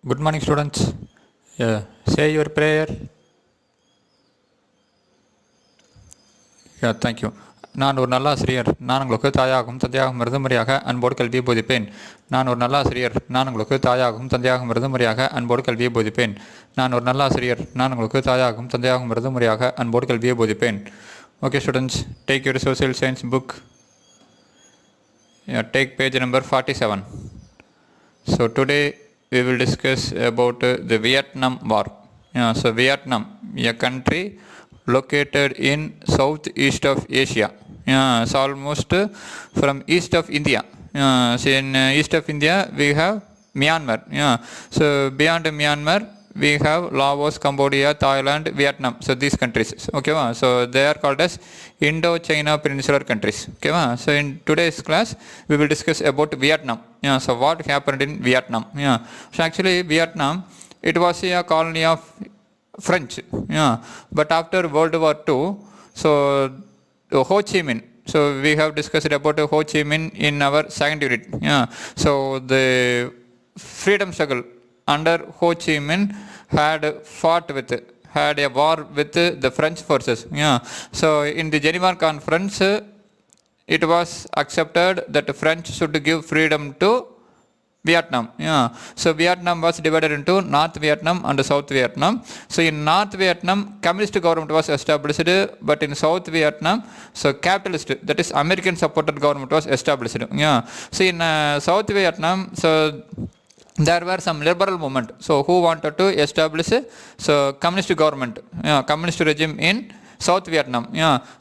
Good morning, students. Say your prayer. Thank you. நான் ஒரு நல்ல ஆசிரியர். நான் உங்களுக்கு தாயாகவும் தந்தையாகவும் மருதுமுறையாக அன்போடு கல்வியை போதிப்பேன். நான் ஒரு நல்ல ஆசிரியர். நான் உங்களுக்கு தாயாகவும் தந்தையாகவும் மருதுமுறையாக அன்போடு கல்வியை போதிப்பேன். நான் ஒரு நல்ல ஆசிரியர். நான் உங்களுக்கு தாயாகவும் தந்தையாகவும் மருதுமுறையாக அன்போடு கல்வியை போதிப்பேன். Okay, students, take your social science book. Take page number 47. So today we will discuss about the Vietnam War. So Vietnam, a country located in southeast of Asia. It's almost from east of India. So in east of India we have Myanmar. So beyond Myanmar we have Laos, Cambodia, Thailand, Vietnam. So these countries. Okay, so they are called as Indo-China Peninsular countries. Okay, so in today's class we will discuss about Vietnam. So what happened in Vietnam? So actually Vietnam, it was a colony of French. But after World War II, so Ho Chi Minh. So we have discussed about Ho Chi Minh in our second unit. So the freedom struggle under Ho Chi Minh had a war with the French forces. So in the Geneva Conference, it was accepted that the French should give freedom to Vietnam. So Vietnam was divided into North Vietnam and South Vietnam. So in North Vietnam, communist government was established, but in South Vietnam, so capitalist, that is American supported government was established. So in South Vietnam, so there were some liberal movement, so who wanted to establish so communist government, communist regime in South Vietnam.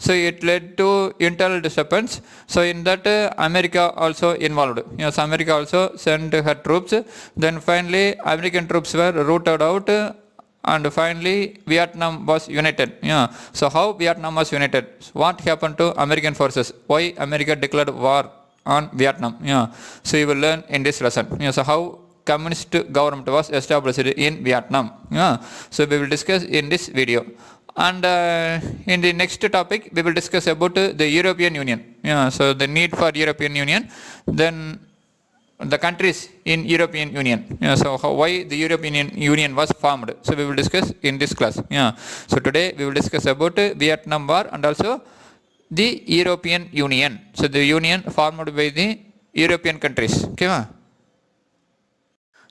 So it led to internal disturbance. So in that America also involved. So America also sent her troops. Then finally American troops were rooted out, and finally Vietnam was united. So how Vietnam was united? What happened to American forces? Why America declared war on Vietnam? So you will learn in this lesson. So how communist government was established in Vietnam. So we will discuss in this video. And in the next topic we will discuss about the European Union. So the need for European Union, then the countries in European Union. So why the European Union was formed. So we will discuss in this class. So today we will discuss about Vietnam War and also the European Union. So the union formed by the European countries. Okay.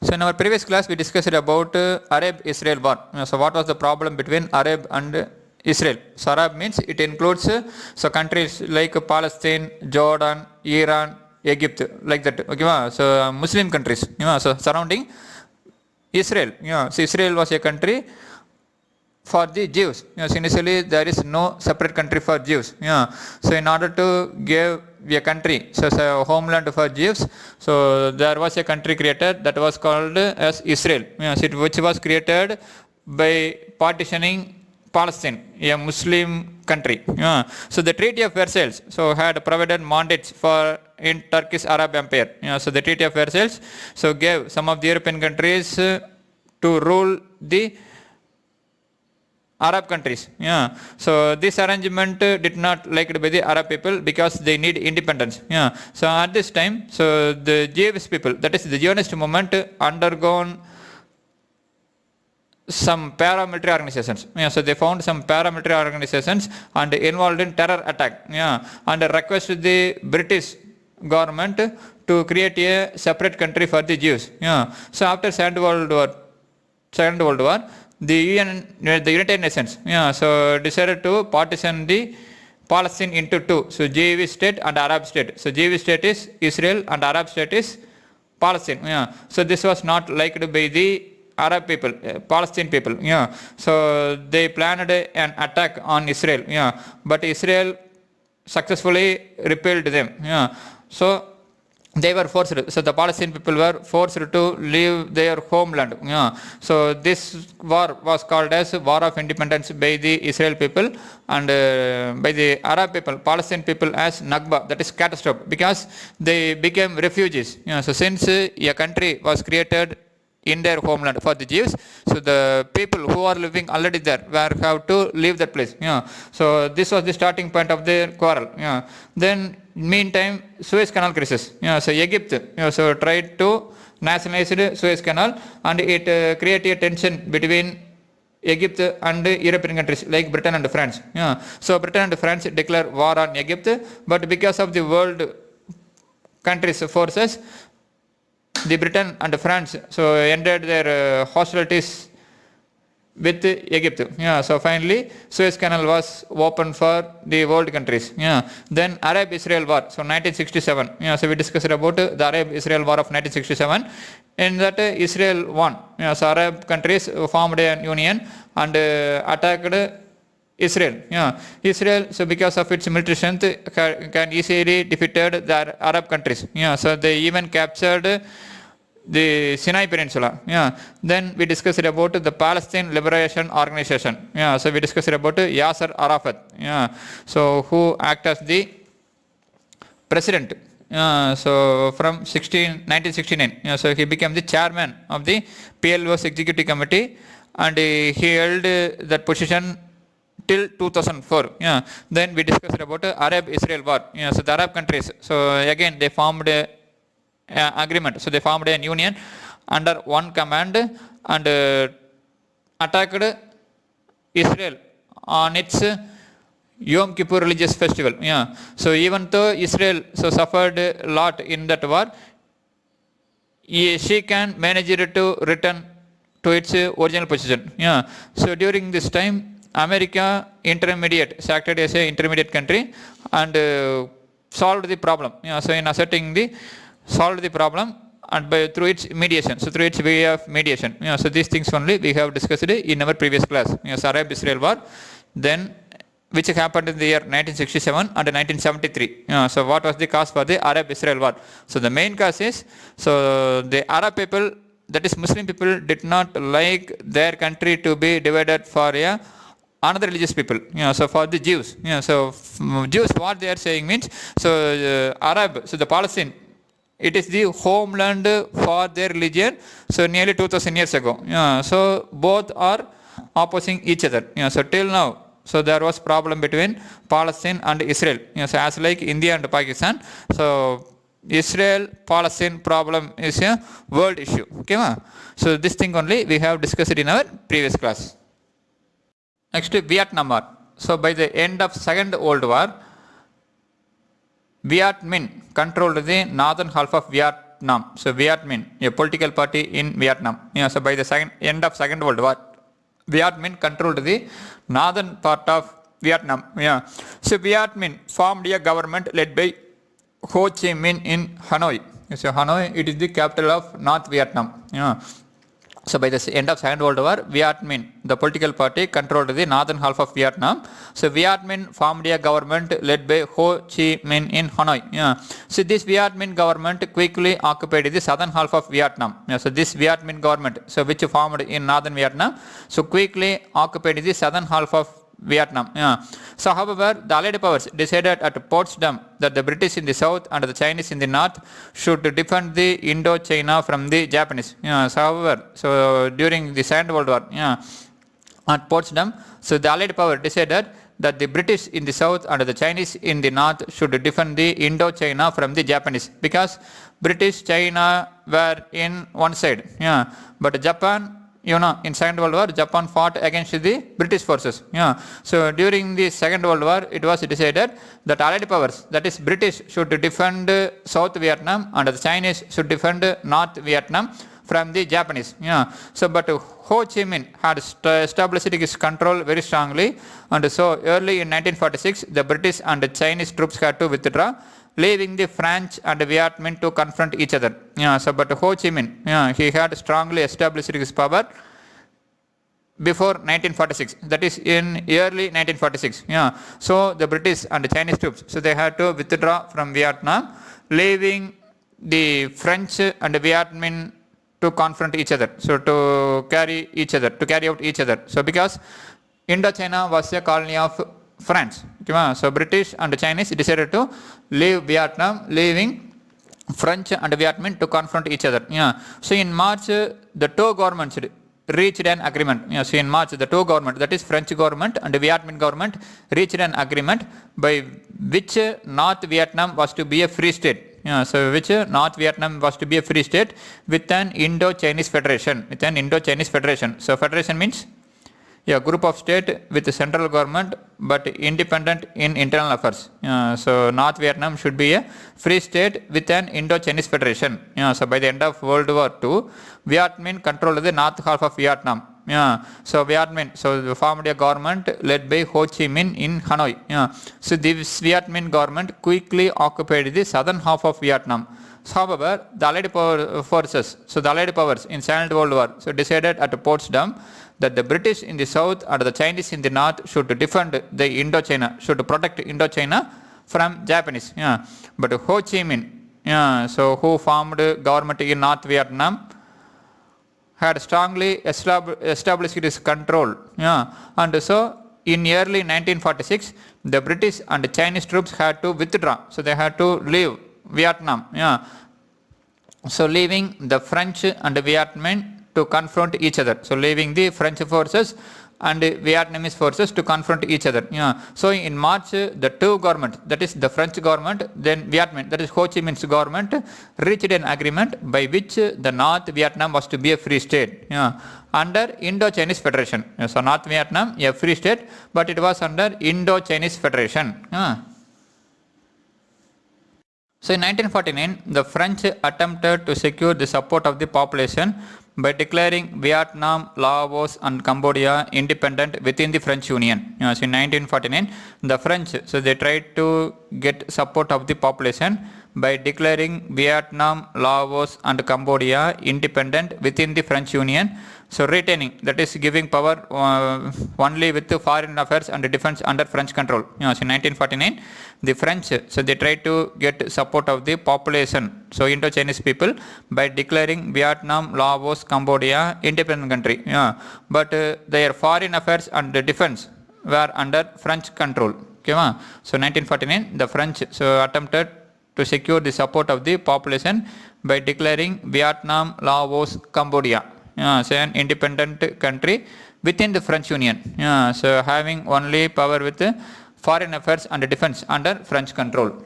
So in our previous class we discussed about Arab-Israel war. So what was the problem between Arab and Israel? So Arab means it includes so countries like Palestine, Jordan, Iran, Egypt, like that. Okay, so Muslim countries. So surrounding Israel. So Israel was a country for the Jews. So initially there is no separate country for Jews. So in order to give a country, so a homeland for Jews, so there was a country created that was called as Israel, which was created by partitioning Palestine, a Muslim country. So the Treaty of Versailles so had provided mandates for in Turkish Arab Empire. So the Treaty of Versailles so gave some of the European countries to rule the Arab countries. So this arrangement did not liked by the Arab people because they need independence. So at this time, so the Jewish people, that is the Zionist movement, undergone some paramilitary organizations. So they found some paramilitary organizations and involved in terror attack. And requested the British government to create a separate country for the Jews. So after Second World War, the United Nations so decided to partition the Palestine into two. So Jewish state and Arab state. So Jewish state is Israel and Arab state is Palestine. So this was not liked by the Arab people, Palestine people. So they planned an attack on Israel. But Israel successfully repelled them. So they were forced. So the Palestinian people were forced to leave their homeland. So this war was called as War of Independence by the Israel people, and by the Arab people, Palestinian people as Nakba, that is catastrophe, because they became refugees. So since a country was created in their homeland for the Jews, so the people who are living already there were have to leave that place. So this was the starting point of their quarrel. Then meantime Suez Canal crisis. So Egypt so tried to nationalized Suez Canal, and it created a tension between Egypt and European countries like Britain and France. Yeah. So Britain and France declared war on Egypt, but because of the world countries' forces, the Britain and France so ended their hostilities with Egypt. Yeah, so finally Suez Canal was open for the world countries. Yeah, then Arab-Israel War, so 1967. Yeah, so we discussed about the Arab-Israel War of 1967. In that Israel won. Yeah, so Arab countries formed a union and attacked Israel. Yeah, Israel, so because of its military strength, can easily defeated the Arab countries. Yeah, so they even captured the Sinai Peninsula. Yeah. Then we discussed about the Palestine Liberation Organization. Yeah. So we discussed about Yasser Arafat. Yeah. So who act as the president. So from 1969. Yeah. So he became the chairman of the PLO's executive committee, and he held that position till 2004. Yeah. Then we discussed about Arab-Israel War. Yeah. So the Arab countries. So again they formed agreement. So they formed a union under one command and attacked Israel on its Yom Kippur religious festival. Yeah. So even though Israel so suffered a lot in that war, she can manage it to return to its original position. Yeah. So during this time, America acted as an intermediate country and solved the problem. Yeah. So in solved the problem and through its mediation. So through its way of mediation. Yeah, so these things only we have discussed in our previous class. Yes, Arab-Israel War, then which happened in the year 1967 and 1973. Yeah, so what was the cause for the Arab-Israel War? So the main cause is, so the Arab people, that is Muslim people, did not like their country to be divided for another religious people. Yeah, so for the Jews. Yeah, so Jews, what they are saying means, so Arab, so the Palestine, it is the homeland for their religion, so nearly 2000 years ago. Yeah, so both are opposing each other. Yeah, so till now, so there was problem between Palestine and Israel. Yeah, so as like India and Pakistan, so Israel-Palestine problem is a world issue. Okay, so this thing only we have discussed in our previous class. Next, Vietnam War. So by the end of Second World War, Viet Minh controlled the northern half of Vietnam. So Viet Minh, a political party in Vietnam. Yeah, so by the end of Second World War, Viet Minh controlled the northern part of Vietnam. Yeah. So Viet Minh formed a government led by Ho Chi Minh in Hanoi. So Hanoi, it is the capital of North Vietnam. Yeah. So by the end of Second World War, Viet Minh, the political party, controlled the northern half of Vietnam. So Viet Minh formed a government led by Ho Chi Minh in Hanoi. Yeah. So this Viet Minh government quickly occupied the southern half of Vietnam. Yeah. So this Viet Minh government, so which formed in northern Vietnam, so quickly occupied the southern half of Vietnam. Yeah. So however, the Allied powers decided at Potsdam that the British in the south and the Chinese in the north should defend the Indochina from the Japanese. Yeah. So however, so during the Second World War, yeah, at Potsdam, so the Allied power decided that the British in the south and the Chinese in the north should defend the Indochina from the Japanese, because British, China were in one side. Yeah. But Japan, in Second World War, Japan fought against the British forces. Yeah. So during the Second World War, it was decided that Allied powers, that is British, should defend South Vietnam and the Chinese should defend North Vietnam from the Japanese. Yeah. So but Ho Chi Minh had established his control very strongly, and so early in 1946, the British and the Chinese troops had to withdraw, leaving the French and Viet Minh to confront each other. Yeah, so but Ho Chi Minh, yeah, he had strongly established his power before 1946. That is in early 1946. Yeah, so the British and the Chinese troops, so they had to withdraw from Vietnam, leaving the French and Viet Minh to confront each other. So to carry out each other. So because Indochina was a colony of France. Okay, so British and Chinese decided to leave Vietnam, leaving French and Viet Minh to confront each other. Yeah. So in March, the two governments reached an agreement. Yeah. So in March, the two governments, that is French government and Viet Minh government, reached an agreement by which North Vietnam was to be a free state. So which North Vietnam was to be a free state with an Indo-Chinese federation. So federation means a group of state with the central government but independent in internal affairs. So North Vietnam should be a free state with an Indo-Chinese federation. So by the end of World War II, Viet Minh controlled the north half of Vietnam. So Viet Minh, so they formed a government led by Ho Chi Minh in Hanoi. So this Viet Minh government quickly occupied the southern half of Vietnam. So, however, the Allied powers in Second World War decided at Potsdam that the British in the south and the Chinese in the north should defend the Indochina, should protect Indochina from Japanese. But Ho Chi Minh, so who formed government in North Vietnam, had strongly established his control. And so in early 1946, the British and Chinese troops had to withdraw. So they had to leave Vietnam. So leaving the French and Viet Minh to confront each other. So leaving the French forces and Vietnamese forces to confront each other. So in March, the two governments, that is the French government, then Viet Minh, that is Ho Chi Minh's government, reached an agreement by which the North Vietnam was to be a free state under Indo-Chinese Federation. So North Vietnam, a free state, but it was under Indo-Chinese Federation. So in 1949, the French attempted to secure the support of the population by declaring Vietnam, Laos and Cambodia independent within the French Union. So in 1949, the French, so they tried to get support of the population by declaring Vietnam, Laos and Cambodia independent within the French Union. So retaining, that is giving power only with the foreign affairs and defense under French control. So in 1949, the French, so they tried to get support of the population, so Indo-Chinese people, by declaring Vietnam, Laos, Cambodia independent country. But their foreign affairs and defense were under French control. So 1949, the French attempted to secure the support of the population by declaring Vietnam, Laos, Cambodia an independent country within the French Union. So having only power with foreign affairs and defense under French control.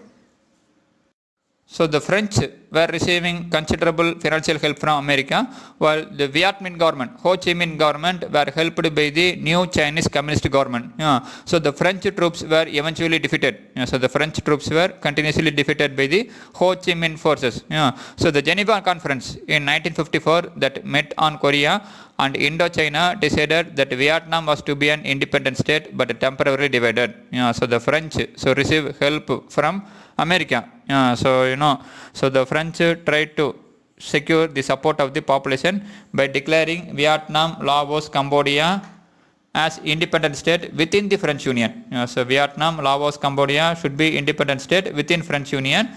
So the French were receiving considerable financial help from America, while the Viet Minh government, Ho Chi Minh government, were helped by the new Chinese Communist government. So the French troops were eventually defeated. So the French troops were continuously defeated by the Ho Chi Minh forces. So the Geneva Conference in 1954 that met on Korea and Indochina decided that Vietnam was to be an independent state but temporarily divided. So the French received help from America. So the French tried to secure the support of the population by declaring Vietnam, Laos, Cambodia as independent state within the French Union. So Vietnam, Laos, Cambodia should be independent state within French Union,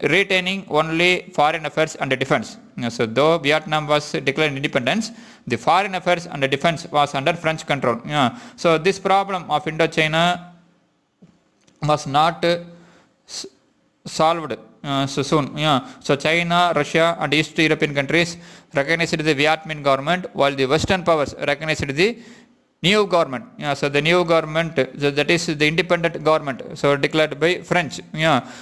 retaining only foreign affairs and defense. So though Vietnam was declared independence, the foreign affairs and defense was under French control. So this problem of Indochina was not solved so soon. So China, Russia and East European countries recognized the Viet Minh government, while the Western powers recognized the new government. So the new government, that is the independent government, so declared by French.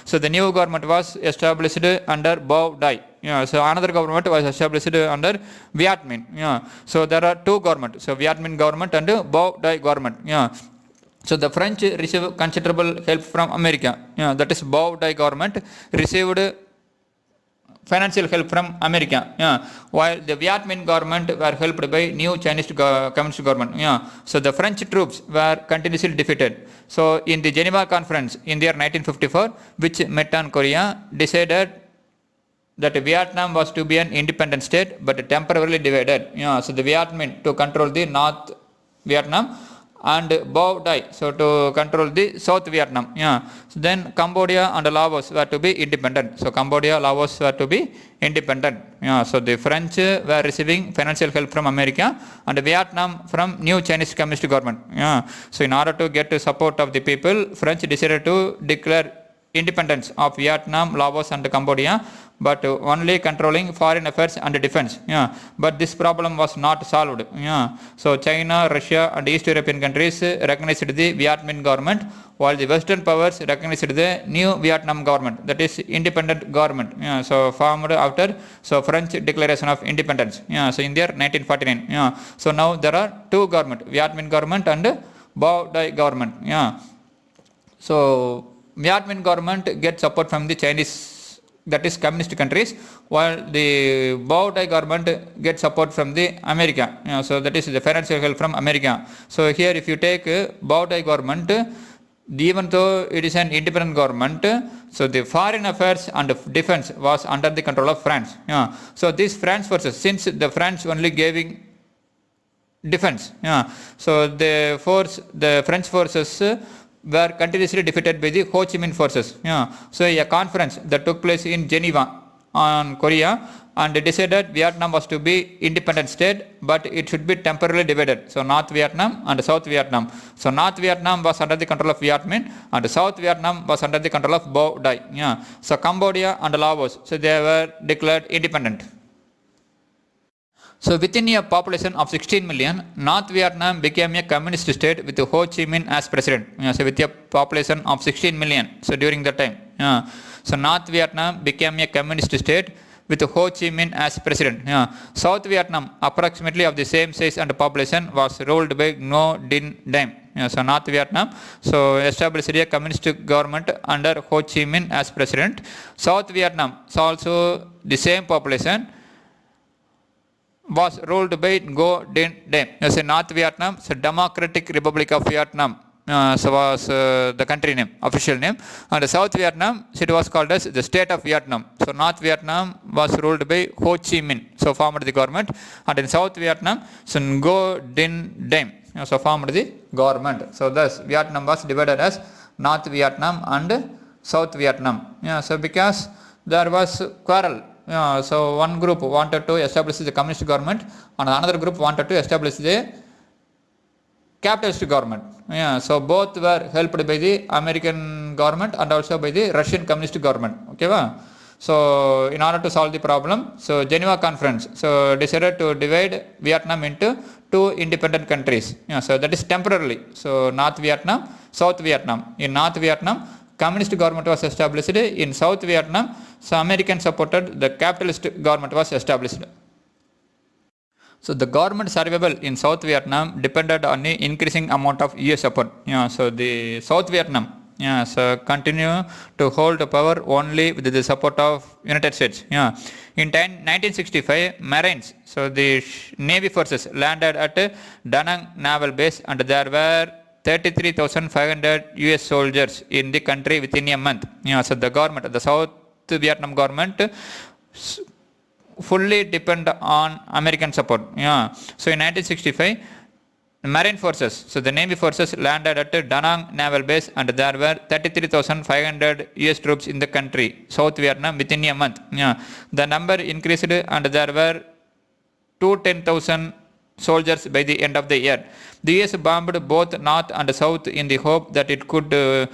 So the new government was established under Bao Dai. So another government was established under Viet Minh. So there are two governments, so Viet Minh government and Bao Dai government. So the French received considerable help from America. That is Bao Dai government received financial help from America, while the Viet Minh government were helped by new Chinese Communist government. So the French troops were continuously defeated. So in the Geneva Conference in the year 1954, which met on Korea, decided that Vietnam was to be an independent state but temporarily divided. So the Viet Minh to control the North Vietnam and Bao Dai, so to control the South Vietnam. So then Cambodia and Laos were to be independent. So Cambodia, Laos were to be independent. So the French were receiving financial help from America and Vietnam from new Chinese Communist government. So in order to get support of the people, French decided to declare independence of Vietnam, Laos and Cambodia, but only controlling foreign affairs and defense. Yeah. But this problem was not solved. Yeah. So China, Russia and East European countries recognized the Viet Minh government, while the Western powers recognized the new Vietnam government, that is independent government. Yeah. So formed after French Declaration of Independence. Yeah. So in there 1949. Yeah. So now there are two government, Viet Minh government and Bao Dai government. Yeah. So Viet Minh government gets support from the Chinese, that is communist countries, while the Bao Dai government gets support from the America. So that is the financial help from America. So here if you take Bao Dai government, even though it is an independent government, so the foreign affairs and defense was under the control of France. So these France forces, since the France only giving defense, so the French forces were continuously defeated by the Ho Chi Minh forces. So a conference that took place in Geneva on Korea and decided Vietnam was to be independent state, but it should be temporarily divided. So North Vietnam and South Vietnam. So North Vietnam was under the control of Viet Minh and South Vietnam was under the control of Bao Dai. So Cambodia and Laos, so they were declared independent. So within a population of 16 million, North Vietnam became a communist state with Ho Chi Minh as president. So with a population of 16 million, so during that time. So North Vietnam became a communist state with Ho Chi Minh as president. South Vietnam, approximately of the same size and population, was ruled by Ngo Dinh Diem. So North Vietnam, so established a communist government under Ho Chi Minh as president. South Vietnam, so also the same population, was ruled by Ngo Dinh Diem. So North Vietnam, so Democratic Republic of Vietnam, so was the country name, official name. And South Vietnam, so it was called as the state of Vietnam. So North Vietnam was ruled by Ho Chi Minh, so formed the government. And in South Vietnam, so Ngo Dinh Diem, so formed the government. So thus Vietnam was divided as North Vietnam and South Vietnam. So because there was quarrel. So one group wanted to establish the communist government and another group wanted to establish the capitalist government. So both were helped by the American government and also by the Russian communist government. Okay, so in order to solve the problem, so Geneva Conference so decided to divide Vietnam into two independent countries. So that is temporarily. So North Vietnam, South Vietnam. In North Vietnam, communist government was established. In South Vietnam, so American supported the capitalist government was established. So the government survival in South Vietnam depended on the increasing amount of US support. So the South Vietnam so continue to hold power only with the support of United States. In 1965, Marines, so the Navy forces landed at Da Nang Naval Base and there were 33,500 US soldiers in the country within a month. So the government, the South Vietnam government fully depend on American support. So in 1965, Marine forces, so the Navy forces landed at Da Nang Naval Base and there were 33,500 US troops in the country, South Vietnam, within a month. The number increased and there were 210,000 soldiers by the end of the year. The US bombed both North and South in the hope that it could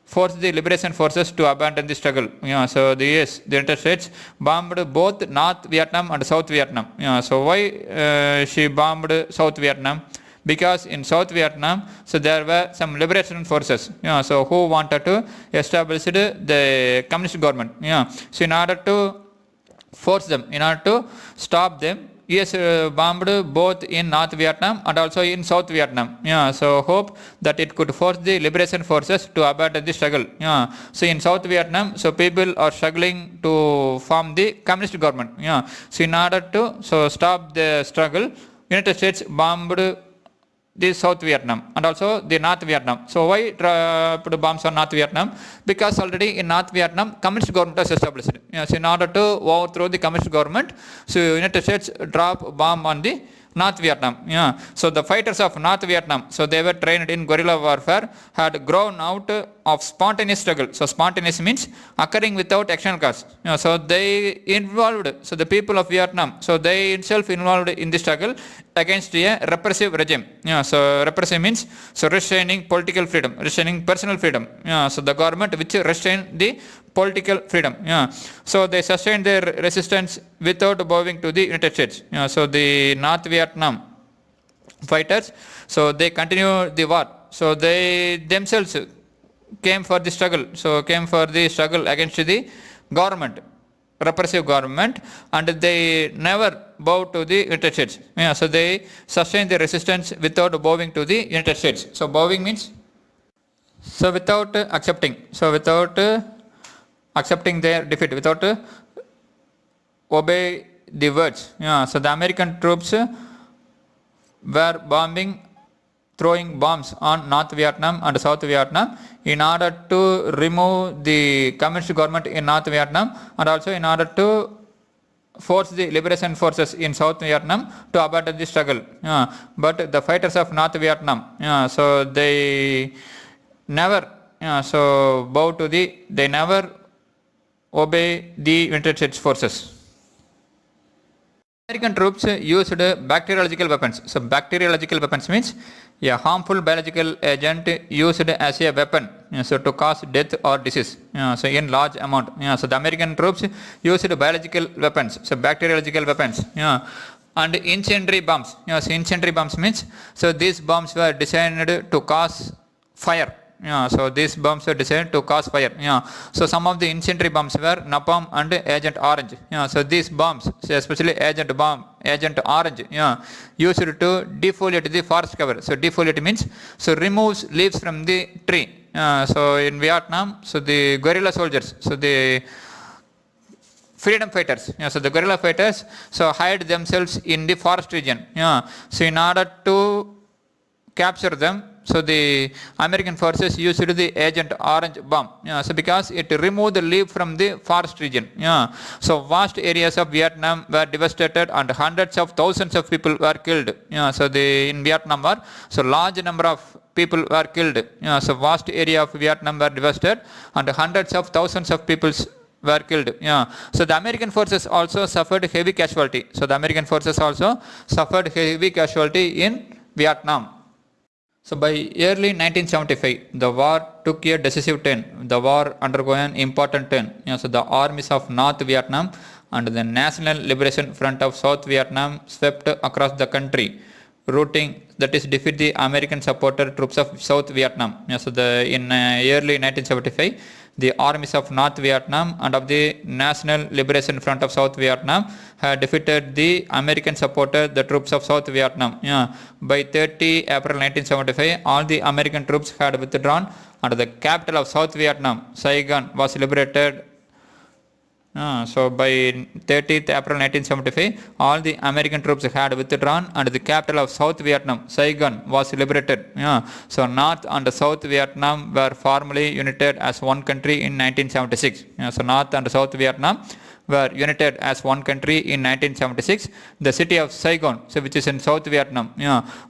force the liberation forces to abandon the struggle. So the US, the United States, bombed both North Vietnam and South Vietnam. So why she bombed South Vietnam? Because in South Vietnam, so there were some liberation forces, so who wanted to establish the communist government. So in order to force them, in order to stop them, US bombed both in North Vietnam and also in South Vietnam. So hope that it could force the liberation forces to abandon the struggle. So in South Vietnam, so people are struggling to form the communist government. So in order to stop the struggle, United States bombed the South Vietnam and also the North Vietnam. So why put bombs on North Vietnam? Because already in North Vietnam, communist government was established. So in order to overthrow the communist government, so United States drop bomb on the North Vietnam. So the fighters of North Vietnam, so they were trained in guerrilla warfare, had grown out of spontaneous struggle. So spontaneous means occurring without external cause. So they involved, so the people of Vietnam, so they itself involved in the struggle against a repressive regime. So repressive means so restraining political freedom, restraining personal freedom. So the government which restrain the political freedom. Yeah. So they sustained their resistance without bowing to the United States. Yeah. So the North Vietnam fighters, so they continue the war. So they themselves came for the struggle. So came for the struggle against the government, repressive government, and they never bowed to the United States. Yeah, so they sustained the resistance without bowing to the United States. So bowing means without accepting. So without accepting their defeat, without obey the words. Yeah, so the American troops were throwing bombs on North Vietnam and South Vietnam in order to remove the communist government in North Vietnam, and also in order to force the liberation forces in South Vietnam to abandon the struggle. But the fighters of North Vietnam, so they never they never obey the United States forces. American troops used bacteriological weapons. So bacteriological weapons means a harmful biological agent used as a weapon, so to cause death or disease, so in large amount. So the American troops used biological weapons, so bacteriological weapons, and incendiary bombs. So incendiary bombs means, so these bombs were designed to cause fire. So these bombs were designed to cause fire. So some of the incendiary bombs were napalm and Agent Orange. So these bombs, especially Agent Orange, used to defoliate the forest cover. So defoliate means, so removes leaves from the tree. So in Vietnam, so the guerrilla soldiers, so the freedom fighters, so the guerrilla fighters, so hide themselves in the forest region. So in order to capture them, so the American forces used the Agent Orange bomb. So because it removed the leaf from the forest region. So vast areas of Vietnam were devastated and hundreds of thousands of people were killed. So in Vietnam war, so large number of people were killed. So vast area of Vietnam were devastated and hundreds of thousands of people were killed. So the American forces also suffered heavy casualty. So the American forces also suffered heavy casualty in Vietnam. So by early 1975, the war took a decisive turn. The war undergo an important turn. So the armies of North Vietnam and the National Liberation Front of South Vietnam swept across the country, defeat the American supported troops of South Vietnam. So in early 1975, the armies of North Vietnam and of the National Liberation Front of South Vietnam had defeated the American supported the troops of South Vietnam. By 30 April 1975, all the American troops had withdrawn and the capital of South Vietnam, Saigon, was liberated. So by 30th April 1975, all the American troops had withdrawn and the capital of South Vietnam, Saigon, was liberated. So North and South Vietnam were formally united as one country in 1976. So North and South Vietnam were united as one country in 1976. The city of Saigon, so which is in South Vietnam,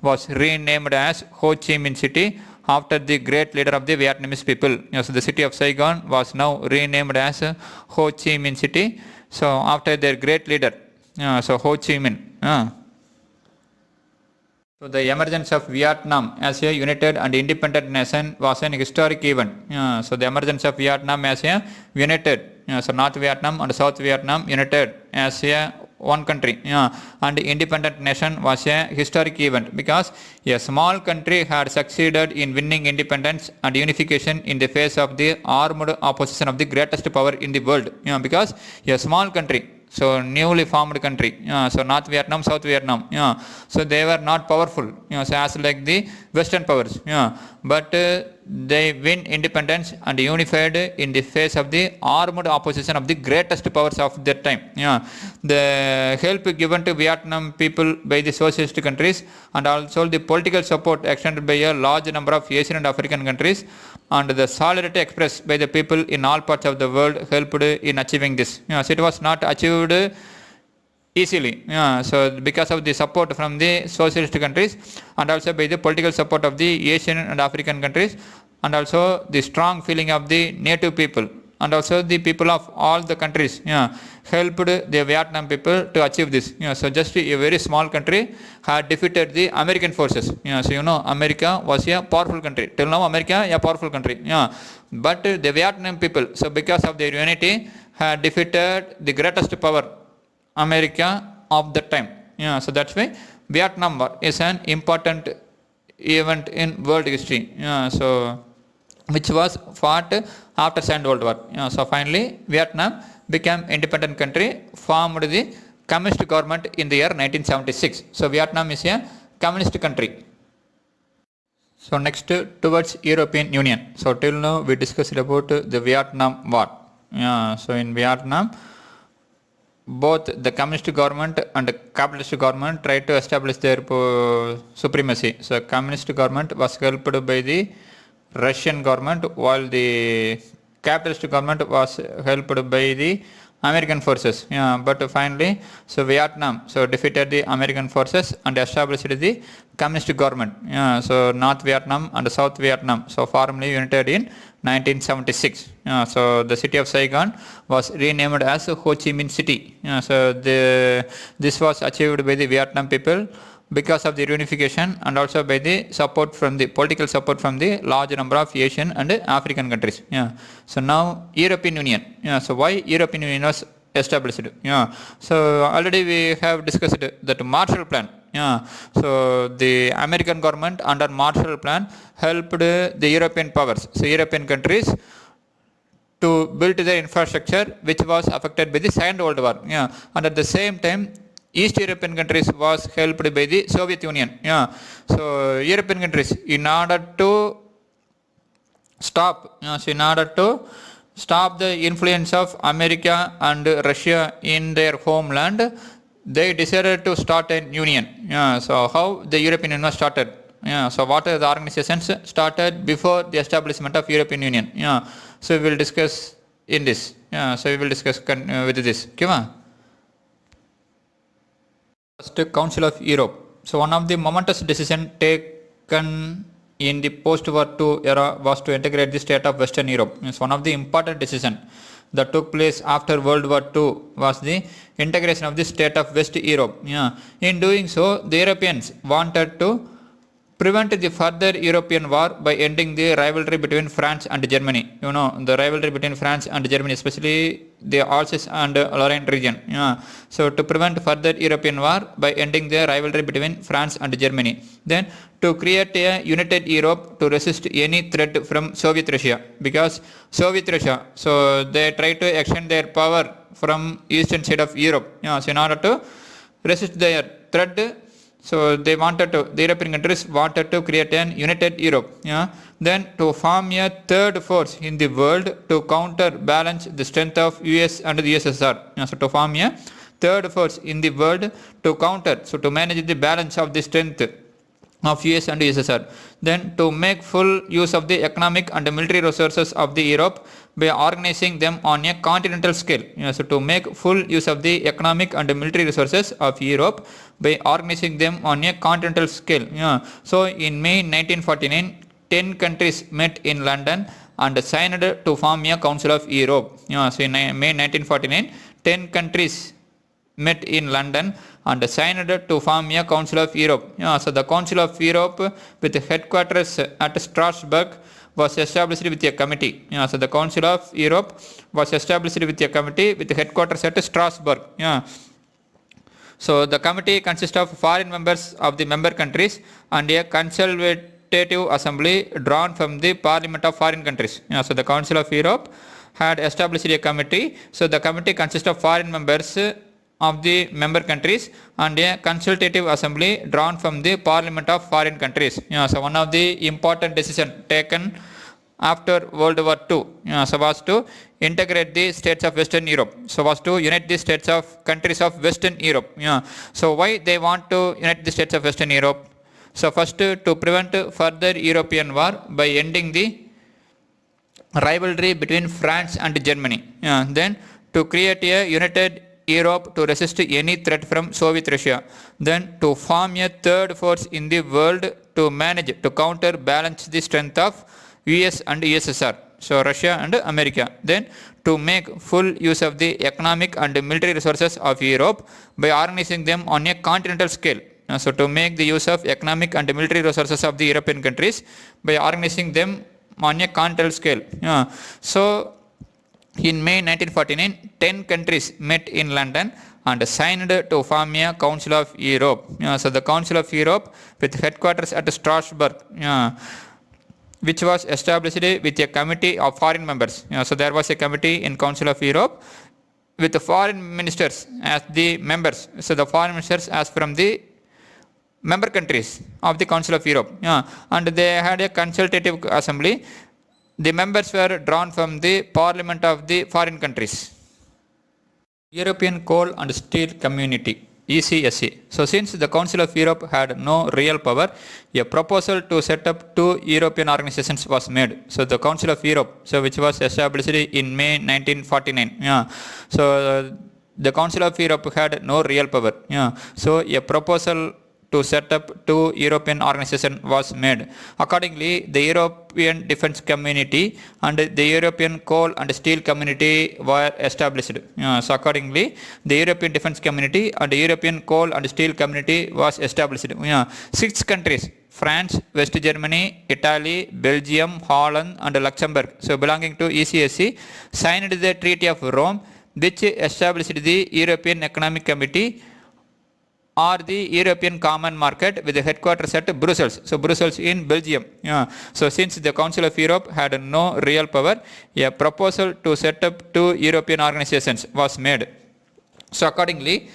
was renamed as Ho Chi Minh City after the great leader of the Vietnamese people. So the city of Saigon was now renamed as Ho Chi Minh City. So after their great leader, so Ho Chi Minh. So the emergence of Vietnam as a united and independent nation was an historic event. So the emergence of Vietnam as a united, so North Vietnam and South Vietnam united as a one country, and independent nation was a historic event because a small country had succeeded in winning independence and unification in the face of the armed opposition of the greatest power in the world. Because a small country, so newly formed country, so North Vietnam, South Vietnam, so they were not powerful, so as like the Western powers, but they win independence and unified in the face of the armed opposition of the greatest powers of that time. The help given to Vietnam people by the socialist countries and also the political support extended by a large number of Asian and African countries and the solidarity expressed by the people in all parts of the world helped in achieving this. So it was not achieved easily. So because of the support from the socialist countries and also by the political support of the Asian and African countries and also the strong feeling of the native people. and also the people of all the countries helped the Vietnam people to achieve this. So just a very small country had defeated the American forces. So America was a powerful country. Till now America a powerful country. But the Vietnam people, so because of their unity, had defeated the greatest power, America of that time. So that's why Vietnam War is an important event in world history. So which was fought after Second World War. So finally Vietnam became independent country, formed the communist government in the year 1976. So Vietnam is a communist country. So next towards European Union. So till now we discussed about the Vietnam War. So in Vietnam, both the communist government and the capitalist government tried to establish their supremacy. So communist government was helped by the Russian government, while the capitalist government was helped by the American forces. But finally, so Vietnam defeated the American forces and established the communist government. So North Vietnam and South Vietnam formally united in 1976. So the city of Saigon was renamed as Ho Chi Minh City. So this was achieved by the Vietnam people because of the unification and also by the support from the political support from the large number of Asian and African countries. So now European Union. So why European Union was established? So already we have discussed that Marshall Plan. So the American government under Marshall Plan helped the European powers, so European countries, to build their infrastructure which was affected by the Second World War. And at the same time East European countries was helped by the Soviet Union. So European countries, in order to stop the influence of America and Russia in their homeland, they decided to start a union. So how the European Union was started? So what are the organizations started before the establishment of European Union? So we will discuss in this. So we will discuss with this. First, Council of Europe. So one of the momentous decisions taken in the post-war II era was to integrate the state of Western Europe. It's one of the important decisions that took place after World War II was the integration of the state of West Europe. In doing so, the Europeans wanted to prevent the further European war by ending the rivalry between France and Germany. The rivalry between France and Germany, especially the Alsace and Lorraine region. So to prevent further European war by ending the rivalry between France and Germany. Then to create a united Europe to resist any threat from Soviet Russia. Because Soviet Russia, so they try to extend their power from eastern side of Europe. So in order to resist their threat, so the European countries wanted to create an united Europe. Then to form a third force in the world to counterbalance the strength of US and the USSR. So to form a third force in the world to manage the balance of the strength of US and USSR. Then to make full use of the economic and military resources of the Europe by organizing them on a continental scale. So to make full use of the economic and military resources of Europe by organizing them on a continental scale. So in May 1949, 10 countries met in London and signed to form a Council of Europe. So in May 1949, 10 countries met in London and signed to form a Council of Europe. So the Council of Europe with headquarters at Strasbourg was established with a committee. So the Council of Europe was established with a committee with headquarters at Strasbourg. So the committee consists of foreign members of the member countries and a consultative assembly drawn from the parliament of foreign countries. So the Council of Europe had established a committee. So the committee consists of foreign members of the member countries and a consultative assembly drawn from the parliament of foreign countries. So one of the important decisions taken after World War II was to integrate the states of Western Europe. So was to unite the states of countries of Western Europe. So why they want to unite the states of Western Europe? So first, to prevent further European war by ending the rivalry between France and Germany. Then to create a united Europe to resist any threat from Soviet Russia. Then to form a third force in the world to manage to counterbalance the strength of US and USSR. so Russia and America. Then to make full use of the economic and military resources of Europe by organizing them on a continental scale. So to make the use of economic and military resources of the European countries by organizing them on a continental scale. So in May 1949, 10 countries met in London and signed to form a Council of Europe. So the Council of Europe with headquarters at Strasbourg, which was established with a committee of foreign members. So there was a committee in Council of Europe with the foreign ministers as the members. So the foreign ministers as from the member countries of the Council of Europe. And they had a consultative assembly. The members were drawn from the parliament of the foreign countries. European Coal and Steel Community, ECSC. So since the Council of Europe had no real power, a proposal to set up two European organizations was made. So the Council of Europe, so which was established in May 1949. So the Council of Europe had no real power. So a proposal to set up two European organizations was made. Accordingly, the European Defence Community and the European Coal and Steel Community were established. So accordingly, the European Defence Community and the European Coal and Steel Community was established. 6 countries, France, West Germany, Italy, Belgium, Holland and Luxembourg, so belonging to ECSC, signed the Treaty of Rome, which established the European Economic Committee or the European Common Market with the headquarters at Brussels. So Brussels in Belgium. So since the Council of Europe had no real power, a proposal to set up two European organizations was made. So accordingly,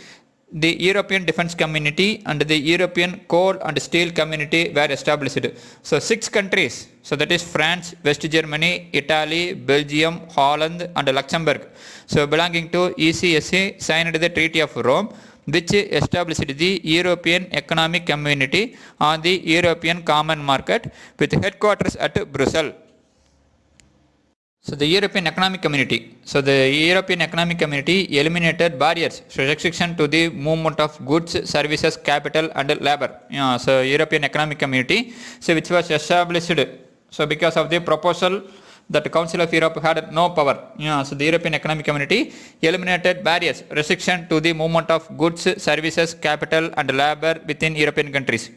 the European Defence Community and the European Coal and Steel Community were established. So 6 countries, so that is France, West Germany, Italy, Belgium, Holland and Luxembourg, so belonging to ECSC, signed the Treaty of Rome, which established the European Economic Community on the European Common Market with headquarters at Brussels. So the European Economic Community. So the European Economic Community eliminated barriers, so restriction to the movement of goods, services, capital and labor. So European Economic Community, so which was established. So because of the proposal that the Council of Europe had no power. So the European Economic Community eliminated barriers, restriction to the movement of goods, services, capital and labor within European countries.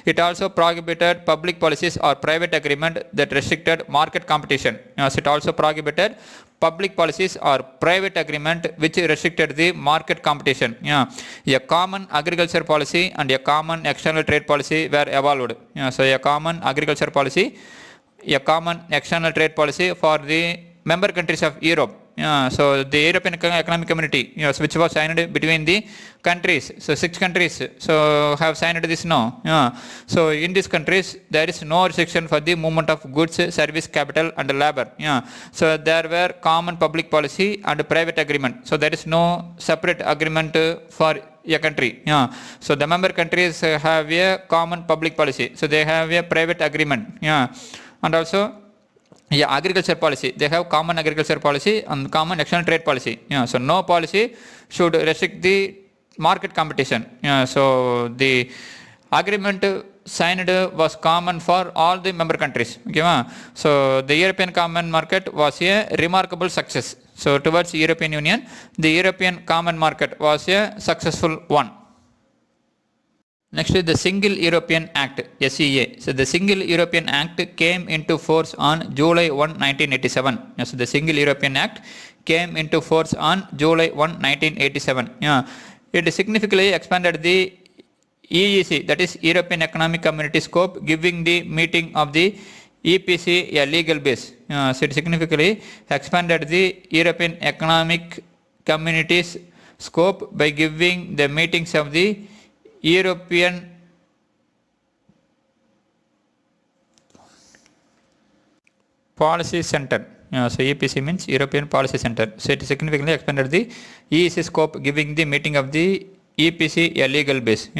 It also prohibited public policies or private agreement that restricted market competition. So it also prohibited public policies or private agreement which restricted the market competition. A common agriculture policy and a common external trade policy were evolved. So a common agriculture policy, a common external trade policy for the member countries of Europe. So the European Economic Community, which was signed between the countries. So 6 countries so have signed this now. So in these countries there is no restriction for the movement of goods, service, capital and labor. So there were common public policy and private agreement. So there is no separate agreement for a country. So the member countries have a common public policy. So they have a private agreement. And also agriculture policy. They have common agriculture policy and common external trade policy. So no policy should restrict the market competition. So the agreement signed was common for all the member countries. So the European Common Market was a remarkable success. So towards the European Union, the European Common Market was a successful one. Next is the Single European Act, SEA. So the Single European Act came into force on July 1, 1987. So the Single European Act came into force on July 1, 1987. It significantly expanded the EEC, that is European Economic Community scope, giving the meeting of the EPC a legal base. So it significantly expanded the European Economic Community's scope by giving the meetings of the European Policy Center. So EPC means European Policy Center. So it significantly expanded the EEC scope, giving the meeting of the EPC a legal base.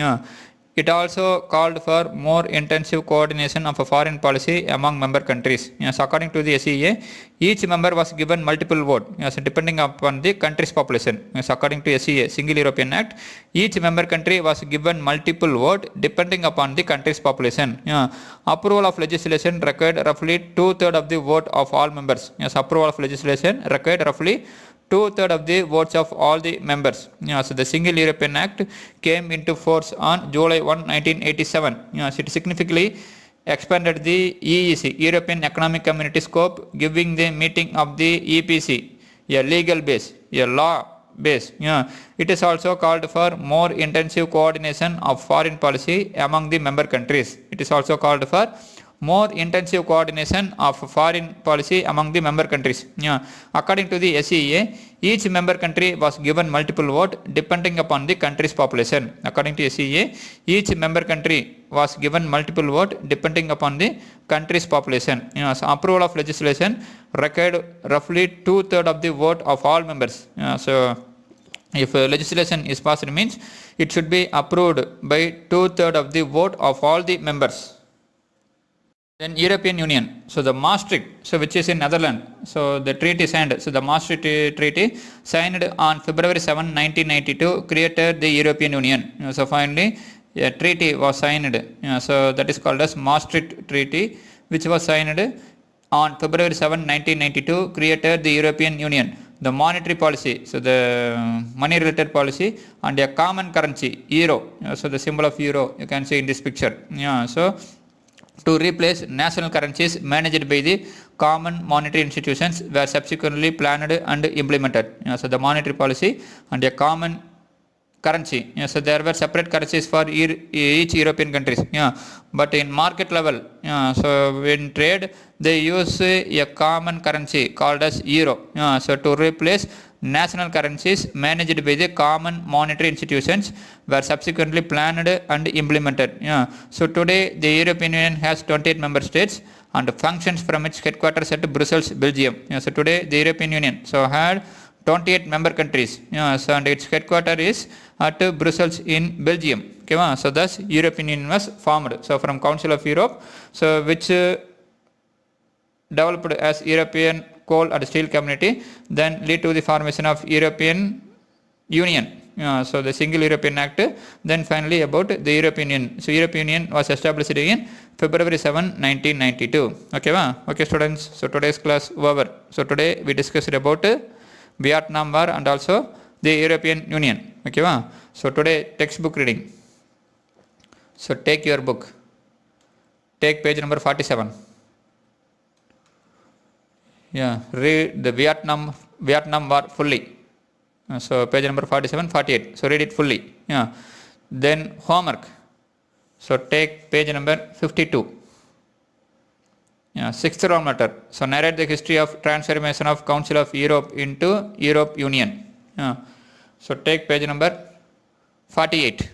It also called for more intensive coordination of a foreign policy among member countries. Yes, according to the SEA, each member was given multiple vote, yes, depending upon the country's population. Yes, according to SEA, Single European Act, each member country was given multiple vote depending upon the country's population. Yeah. Approval of legislation required roughly 2/3 of the vote of all members. Yes, approval of legislation required roughly 2/3 of the votes of all the members. So the Single European Act came into force on July 1, 1987. It significantly expanded the EEC, European Economic Community scope, giving the meeting of the EPC a legal base, a law base. It is also called for more intensive coordination of foreign policy among the member countries. It is also called for more intensive coordination of foreign policy among the member countries. According to the SEA, each member country was given multiple vote depending upon the country's population. According to SEA, each member country was given multiple vote depending upon the country's population. So approval of legislation required roughly 2/3 of the vote of all members. So if legislation is passed, means it should be approved by 2/3 of the vote of all the members. Then European Union. So the Maastricht, so which is in Netherlands. So the treaty signed. So the Maastricht treaty signed on February 7, 1992 created the European Union. So finally a treaty was signed. So that is called as Maastricht Treaty, which was signed on February 7, 1992 created the European Union. The monetary policy, so the money related policy, and a common currency, euro. So the symbol of euro you can see in this picture. So to replace national currencies managed by the common monetary institutions were subsequently planned and implemented. So the monetary policy and a common currency. So there were separate currencies for each European countries. But in market level, so in trade they use a common currency called as euro. So to replace national currencies managed by the common monetary institutions were subsequently planned and implemented. So today the European Union has 28 member states and functions from its headquarters at Brussels, Belgium. So today the European Union had 28 member countries. So and its headquarters is at Brussels in Belgium. Okay, so thus European Union was formed. So from Council of Europe, so which developed as European Coal and Steel Community, then lead to the formation of European Union. So the Single European Act, then finally about the European Union. So European Union was established in February 7, 1992. Okay, okay students, so today's class over. So today we discussed about Vietnam War and also the European Union. Okay, so today textbook reading. So take your book, take page number 47. Read the Vietnam War fully. So page number 47, 48. So read it fully. Then homework. So take page number 52. Sixth round matter. So narrate the history of transformation of Council of Europe into Europe Union. So take page number 48.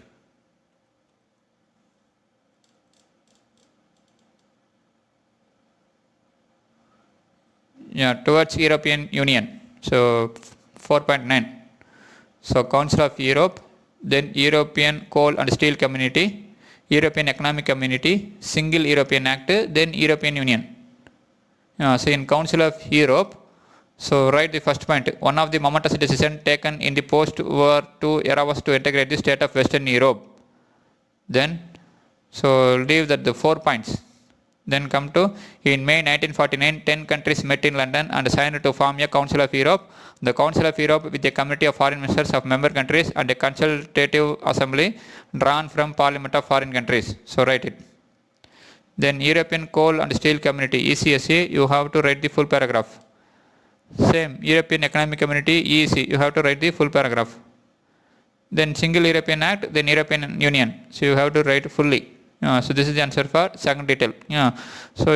Towards European Union. So 4.9. So Council of Europe, then European Coal and Steel Community, European Economic Community, Single European Act, then European Union. So in Council of Europe, so write the first point. One of the momentous decisions taken in the post-War II era was to integrate the state of Western Europe. Then, so leave that the 4 points. Then come to, in May 1949, 10 countries met in London and signed to form a Council of Europe. The Council of Europe with a committee of foreign ministers of member countries and a consultative assembly drawn from Parliament of foreign countries. So write it. Then European Coal and Steel Community, ECSC, you have to write the full paragraph. Same, European Economic Community, EEC, you have to write the full paragraph. Then Single European Act, then European Union. So you have to write fully. So this is the answer for second detail. So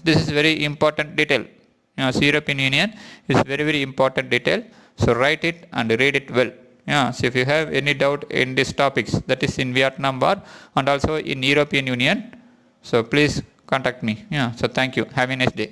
this is very important detail. So European Union is very important detail. So write it and read it well. So if you have any doubt in these topics, that is in Vietnam War and also in European Union, so please contact me. So thank you. Have a nice day.